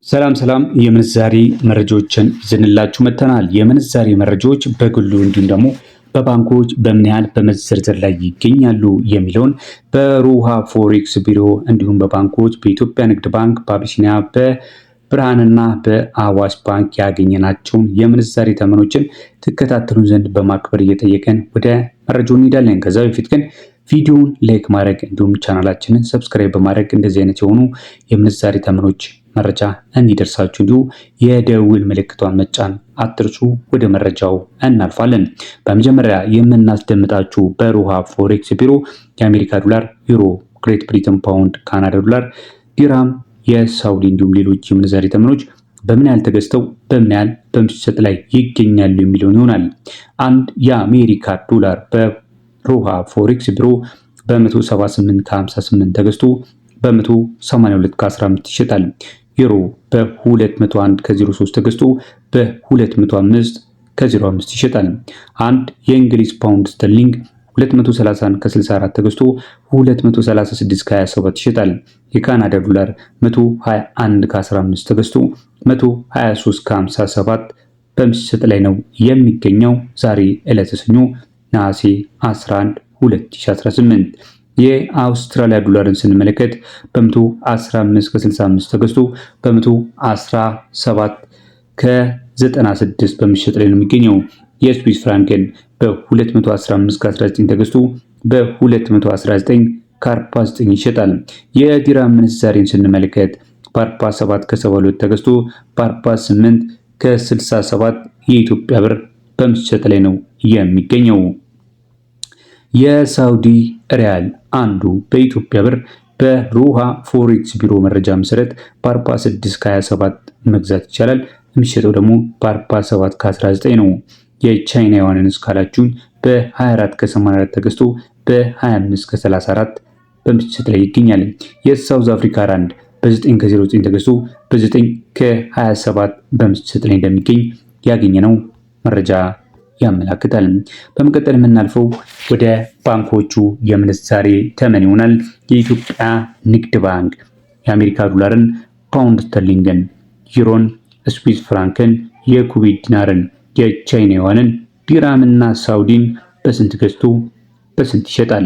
ሰላም ሰላም የምንዛሬ መረጃዎችን ይዘንላችሁ መጥተናል። የምንዛሬ መረጃዎች በግሉ እንዲሁም ደግሞ በባንኮች በምን ያህል በመዘርዘር ላይ ይገኛሉ የሚለውን በሮሃ ፎሬክስ ቢሮ እንዲሁም በባንኮች በኢትዮጵያ ንግድ ባንክ፣ በአቢሲኒያ፣ በብርሃንና በአዋሽ ባንክ ያገኘናቸውን የምንዛሬ ተመኖችን ትከታተሉን ዘንድ በማክበር እየጠየቀን ወደ መረጃው እንሄዳለን። ከዛ በፊት ግን ቪዲዮውን ላይክ ማድረግ እንዲሁም ቻናላችንን ሰብስክራይብ በማድረግ እንደዚህ አይነት የሆኑ የምንዛሬ ተመኖች መረጃ እንዲደርሳችሁ እንዲሁ የደውል ምልክቷን መጫን አትርሱ። ወደ መረጃው እናልፋለን። በመጀመሪያ የምናስደምጣችሁ በሮሃ ፎሬክስ ቢሮ የአሜሪካ ዶላር፣ ዩሮ፣ ግሬት ብሪተን ፓውንድ፣ ካናዳ ዶላር፣ ዲራም፣ የሳውዲ እንዲሁም ሌሎች የምንዛሬ ተመኖች በምን ያህል ተገዝተው በምን ያህል በመሸጥ ላይ ይገኛሉ የሚለውን ይሆናል። አንድ የአሜሪካ ዶላር በሮሃ ፎሬክስ ቢሮ በ178 ከ58 ተገዝቶ በ182 ከ15 ይሸጣል። ዩሮ በ201 ከ03 ተገዝቶ በ205 ከ05 ይሸጣል። አንድ የእንግሊዝ ፓውንድ ስተርሊንግ 231 ከ64 ተገዝቶ 236 ከ27 ይሸጣል። የካናዳ ዶላር 121 ከ15 ተገዝቶ 123 ከ57 በመሸጥ ላይ ነው የሚገኘው። ዛሬ ዕለተ ሰኞ ነሐሴ 11 2018። የአውስትራሊያ ዶላርን ስንመለከት በ115 ከ65 ተገዝቶ በ117 ከ96 በመሸጥ ላይ ነው የሚገኘው። የስዊስ ፍራንክን በ215 ከ19 ተገዝቶ በ219 ከ49 ይሸጣል። የዲራም ምንዛሬን ስንመለከት በ47 ከ72 ተገዝቶ በ48 ከ67 የኢትዮጵያ ብር በመሸጥ ላይ ነው የሚገኘው። የሳውዲ ሪያል አንዱ በኢትዮጵያ ብር በሮሃ ፎሬክስ ቢሮ መረጃ መሰረት በ46 ከ27 መግዛት ይቻላል። የሚሸጠው ደግሞ በ47 ከ19 ነው። የቻይና ዩዋንን እስካላችሁኝ በ24 ከ84 ተገዝቶ በ25 ከ34 በመሸጥ ላይ ይገኛል። የሳውዝ አፍሪካ ራንድ በ9 ከ09 ተገዝቶ በ9 ከ27 በመሸጥ ላይ እንደሚገኝ ያገኘነው መረጃ ያመላክታል። በመቀጠል የምናልፈው ወደ ባንኮቹ የምንዛሬ ተመን ይሆናል። የኢትዮጵያ ንግድ ባንክ የአሜሪካ ዶላርን፣ ፓውንድ ስተርሊንግን፣ ዩሮን፣ ስዊስ ፍራንክን፣ የኩዌት ዲናርን፣ የቻይና ዩዋንን፣ ዲራምና ሳውዲን በስንት ገዝቶ በስንት ይሸጣል?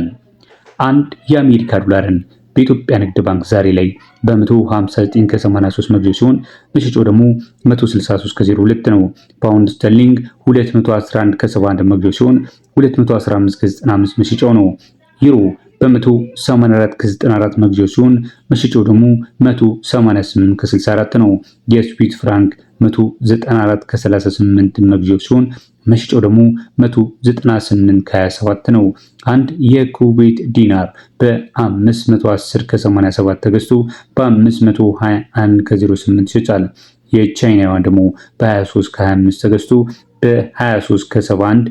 አንድ የአሜሪካ ዶላርን በኢትዮጵያ ንግድ ባንክ ዛሬ ላይ በ159 ከ83 መግዣው ሲሆን መሸጫው ደግሞ 163 ከ02 ነው። ፓውንድ ስተርሊንግ 211 ከ71 መግዣው ሲሆን 215 ከ95 መሸጫው ነው። ዩሮ በ184 ከ94 መግዣው ሲሆን መሸጫው ደግሞ 188 ከ64 ነው። የስዊስ ፍራንክ 194 ከ38 መግዣው ሲሆን መሸጫው ደግሞ 198 ከ27 ነው። አንድ የኩዌት ዲናር በ510 ከ87 ተገዝቶ በ521 ከ08 ይሸጣል። የቻይና ዩዋን ደግሞ በ23 ከ25 ተገዝቶ በ23 ከ71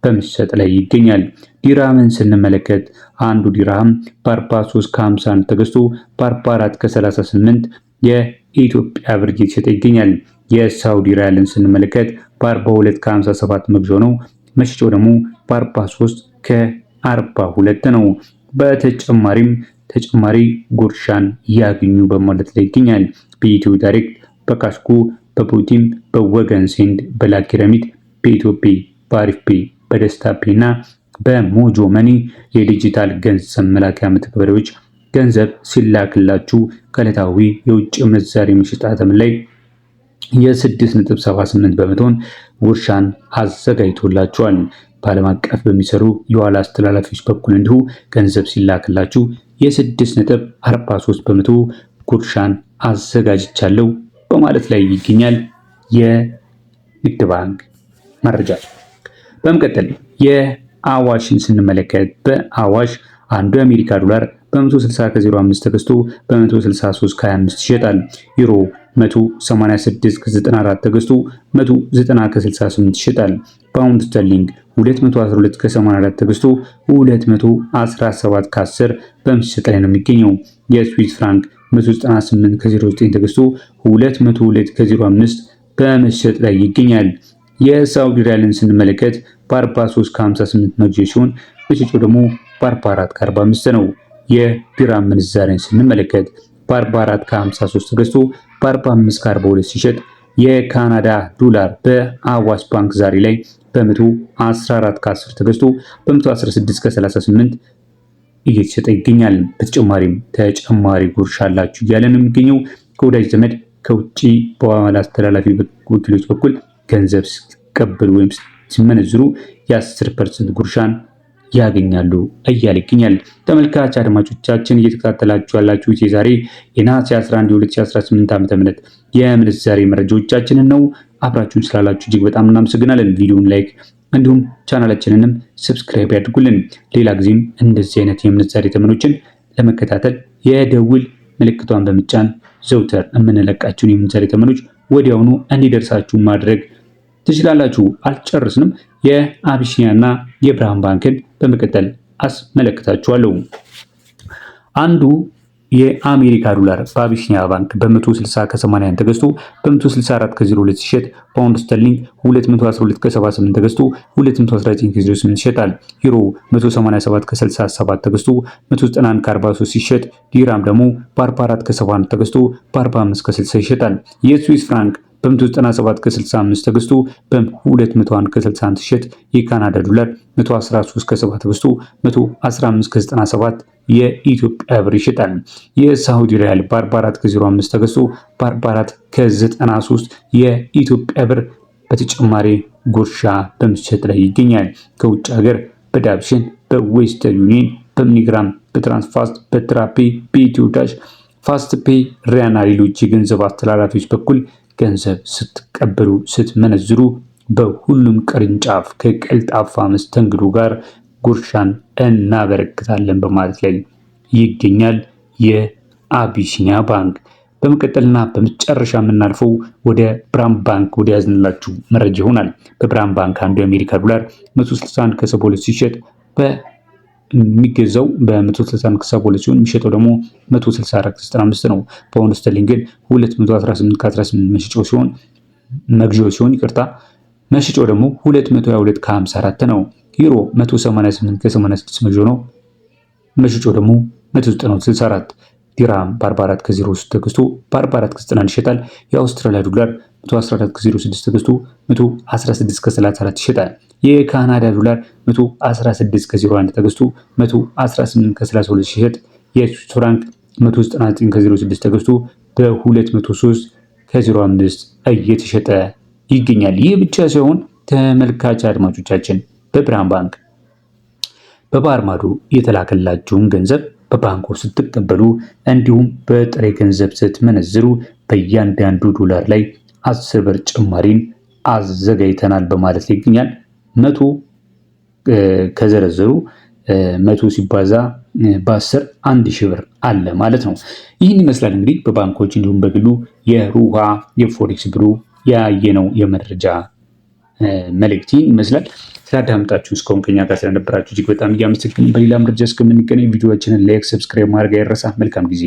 በመሸጥ ላይ ይገኛል። ዲራምን ስንመለከት አንዱ ዲራም በ43 ከ51 ተገዝቶ በ44 ከ38 የኢትዮጵያ ብር እየተሸጠ ይገኛል። የሳውዲ ሪያልን ስንመለከት በ42 ከ57 መግዣው ነው። መሸጫው ደግሞ በ43 ከ42 ነው። በተጨማሪም ተጨማሪ ጉርሻን ያገኙ በማለት ላይ ይገኛል። በኢትዮ ዳይሬክት፣ በካስኮ፣ በቦቲም፣ በወገን ሴንድ፣ በላኪ ረሚት፣ በኢትዮፔ፣ በአሪፍ ፔ፣ በደስታ ፔ እና በሞጆ መኒ የዲጂታል ገንዘብ መላኪያ መተግበሪያዎች ገንዘብ ሲላክላችሁ ከዕለታዊ የውጭ ምንዛሬ መሸጫ ተመን ላይ የ6.78 በመቶን ጉርሻን አዘጋጅቶላችኋል። በዓለም አቀፍ በሚሰሩ የዋላ አስተላላፊዎች በኩል እንዲሁ ገንዘብ ሲላክላችሁ የ6.43 በመቶ ጉርሻን አዘጋጅቻለሁ በማለት ላይ ይገኛል የንግድ ባንክ መረጃ። በመቀጠል የአዋሽን ስንመለከት በአዋሽ አንዱ የአሜሪካ ዶላር በ160 ከ05 ተገዝቶ በ163 ከ25 ይሸጣል። ዩሮ 186 ከ94 ተገዝቶ 190 ከ68 ይሸጣል። ፓውንድ ስተርሊንግ 212 ከ84 ተገዝቶ 217 ከ10 በመሸጥ ላይ ነው የሚገኘው። የስዊስ ፍራንክ 198 ከ09 ተገዝቶ 202 ከ05 በመሸጥ ላይ ይገኛል። የሳውዲ ሪያልን ስንመለከት በ43 ከ58 መግዣ ሲሆን መሸጫው ደግሞ በ44 ከ45 ነው። የዲራም ምንዛሬን ስንመለከት በ44 ከ53 ተገዝቶ በ45 ከ42 ሲሸጥ የካናዳ ዶላር በአዋሽ ባንክ ዛሬ ላይ በ114 ከ10 ተገዝቶ በ116 ከ38 እየተሸጠ ይገኛል። በተጨማሪም ተጨማሪ ጉርሻ አላችሁ እያለ ነው የሚገኘው። ከወዳጅ ዘመድ ከውጭ በኋላ አስተላላፊ ወኪሎች በኩል ገንዘብ ሲቀበሉ ወይም ሲመነዝሩ የ10% ጉርሻን ያገኛሉ እያለ ይገኛል። ተመልካች አድማጮቻችን እየተከታተላችሁ ያላችሁት የዛሬ የነሐሴ 11 2018 ዓ.ም የምንዛሬ መረጃዎቻችንን ነው። አብራችሁን ስላላችሁ እጅግ በጣም እናመሰግናለን። ቪዲዮውን ላይክ እንዲሁም ቻናላችንንም ሰብስክራይብ ያድርጉልን። ሌላ ጊዜም እንደዚህ አይነት የምንዛሬ ተመኖችን ለመከታተል የደውል ምልክቷን በመጫን ዘውትር የምንለቃችሁን የምንዛሬ ተመኖች ወዲያውኑ እንዲደርሳችሁ ማድረግ ትችላላችሁ። አልጨርስንም። የአቢሲኒያና የብርሃን ባንክን በመቀጠል አስመለክታችኋለሁ። አንዱ የአሜሪካ ዶላር በአቢሲኒያ ባንክ በ160 ከ81 ተገዝቶ በ164 ከ02 ሲሸጥ ፓውንድ ስተርሊንግ 212 ከ78 ተገዝቶ 219 ከ08 ይሸጣል። ዩሮ 187 ከ67 ተገዝቶ 191 ከ43 ሲሸጥ ዲራም ደግሞ በ44 ከ71 ተገዝቶ በ45 ከ60 ይሸጣል። የስዊስ ፍራንክ በ197 ከ65 ተገዝቶ በ201 ከ61 ሲሸጥ የካናዳ ዶላር 113 ከ7 ተገዝቶ 115 ከ97 የኢትዮጵያ ብር ይሸጣል። የሳውዲ ሪያል በ44 ከ05 ተገዝቶ በ44 ከ93 የኢትዮጵያ ብር በተጨማሪ ጉርሻ በመሸጥ ላይ ይገኛል። ከውጭ ሀገር በዳብሽን፣ በዌስተርን ዩኒየን፣ በሚኒግራም፣ በትራንስፋስት፣ በትራፔ፣ በኢትዮ ዳሽ፣ ፋስት ፔይ፣ ሪያና ሌሎች የገንዘብ አስተላላፊዎች በኩል ገንዘብ ስትቀበሉ ስትመነዝሩ በሁሉም ቅርንጫፍ ከቀልጣፋ መስተንግዶ ጋር ጉርሻን እናበረክታለን በማለት ላይ ይገኛል የአቢሲኒያ ባንክ። በመቀጠልና በመጨረሻ የምናልፈው ወደ ብርሃን ባንክ ወደ ያዝንላችሁ መረጃ ይሆናል። በብርሃን ባንክ አንዱ የአሜሪካ ዶላር 161 ከ72 ሲሸጥ የሚገዛው በ161 ከ72 ሲሆን የሚሸጠው ደግሞ 164 ከ95 ነው። ፓውንድ ስተርሊንግ ግን 218 ከ18 መሸጫው ሲሆን መግዣው ሲሆን መሸጫው ደግሞ 222 ከ54 ነው። ዩሮ 188 ከ86 መግዣው ነው። መሸጫው ደግሞ 194 ዲራም በ44 ከ03 ተገዝቶ በ44 ከ91 ይሸጣል። የአውስትራሊያ ዶላር 114 ከ06 ተገዝቶ 116 ከ34 ይሸጣል። የካናዳ ዶላር 116 ከ01 ተገዝቶ 118 ከ32 ሲሸጥ የስዊስ ፍራንክ 199 ከ06 ተገዝቶ በ203 ከ05 እየተሸጠ ይገኛል። ይህ ብቻ ሳይሆን ተመልካች አድማጮቻችን በብርሃን ባንክ በባህር ማዶ የተላከላችሁን ገንዘብ በባንኮች ስትቀበሉ እንዲሁም በጥሬ ገንዘብ ስትመነዝሩ በእያንዳንዱ ዶላር ላይ 10 ብር ጭማሪን አዘጋጅተናል በማለት ላይ ይገኛል። 100 ከዘረዘሩ 100 ሲባዛ በ10 1000 ብር አለ ማለት ነው። ይህን ይመስላል እንግዲህ በባንኮች እንዲሁም በግሉ የሩሃ የፎሬክስ ብሩ ያየነው የመረጃ መልእክት ይመስላል። ስላዳመጣችሁ እስካሁን ከኛ ጋር ስለነበራችሁ እጅግ በጣም እያመሰገንን በሌላ መረጃ እስከምንገናኝ ቪዲዮአችንን ላይክ፣ ሰብስክራይብ ማድረግ አይረሳ። መልካም ጊዜ